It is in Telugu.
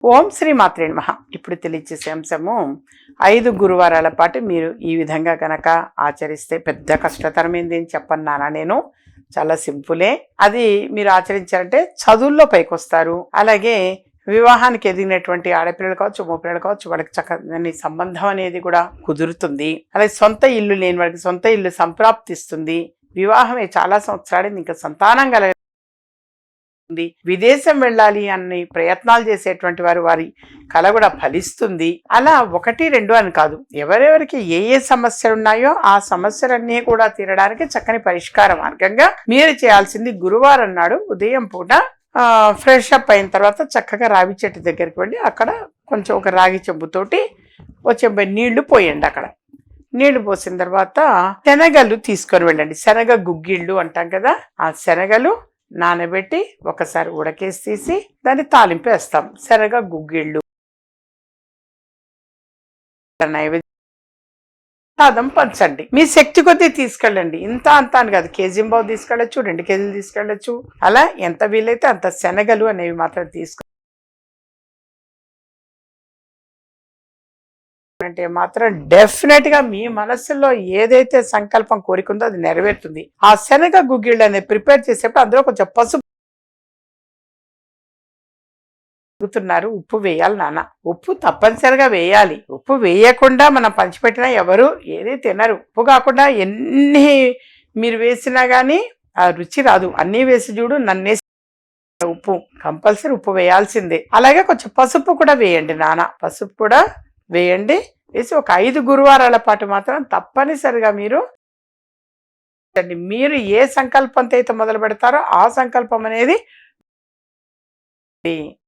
ఓం శ్రీ మాత్రే నమః. ఇప్పుడు తెలియచేసే అంశము 5 గురువారాల పాటు మీరు ఈ విధంగా కనుక ఆచరిస్తే పెద్ద కష్టతరమైంది అని చెప్పను నాన్న, నేను చాలా సింపులే. అది మీరు ఆచరించారంటే చదువుల్లో పైకొస్తారు. అలాగే వివాహానికి ఎదిగినటువంటి ఆడపిల్లలు కావచ్చు, మగపిల్లలు కావచ్చు, వాళ్ళకి చక్కని సంబంధం అనేది కూడా కుదురుతుంది. అలాగే సొంత ఇల్లు లేని వాళ్ళకి సొంత ఇల్లు సంప్రాప్తిస్తుంది. వివాహమే చాలా సంవత్సరాలు ఇంకా సంతానం కల విదేశం వెళ్ళాలి అన్ని ప్రయత్నాలు చేసేటువంటి వారి కళ కూడా ఫలిస్తుంది. అలా 1, 2 అని కాదు, ఎవరెవరికి ఏ సమస్యలు ఉన్నాయో ఆ సమస్యలన్నీ కూడా తీరడానికి చక్కని పరిష్కార మార్గంగా మీరు చేయాల్సింది, గురువారం నాడు ఉదయం పూట ఫ్రెష్ అప్ అయిన తర్వాత చక్కగా రావి చెట్టు దగ్గరికి వెళ్ళి అక్కడ కొంచెం ఒక రాగి చెంబుతోటి ఒక చెంబు నీళ్లు పోయండి. అక్కడ నీళ్లు పోసిన తర్వాత శనగలు తీసుకొని వెళ్ళండి. శనగ గుగ్గిళ్ళు అంటాం కదా, ఆ శనగలు నానబెట్టి ఒకసారి ఉడకేసి తీసి దాన్ని తాలింపు వేస్తాం. శనగ గుగ్గిళ్ళు నైవేద్యం సాదం పంచండి. మీ శక్తి కొద్దీ తీసుకెళ్ళండి. ఇంత అంత అని కాదు, కేజీంబావు తీసుకెళ్ళచ్చు, 2 కేజీలు తీసుకెళ్ళచ్చు. అలా ఎంత వీలైతే అంత శనగలు అనేవి మాత్రం తీసుకు అంటే మాత్రం డెఫినెట్ గా మీ మనస్సులో ఏదైతే సంకల్పం కోరికుందో అది నెరవేరుతుంది. ఆ శనగ గుగ్గిళ్ళు అనేది ప్రిపేర్ చేసేప్పుడు అందులో కొంచెం పసుపు ఉప్పు వేయాలి నాన్న. ఉప్పు తప్పనిసరిగా వేయాలి. ఉప్పు వేయకుండా మనం పంచిపెట్టినా ఎవరు ఏది తినరు. ఉప్పు కాకుండా ఎన్ని మీరు వేసినా గానీ ఆ రుచి రాదు. అన్నీ వేసి చూడు, నన్నేసి ఉప్పు కంపల్సరీ ఉప్పు వేయాల్సిందే. అలాగే కొంచెం పసుపు కూడా వేయండి నాన్న, పసుపు కూడా వేయండి. వేసి ఒక 5 గురువారాల పాటు మాత్రం తప్పనిసరిగా మీరు ఏ సంకల్పంతో అయితే మొదలు పెడతారో ఆ సంకల్పం అనేది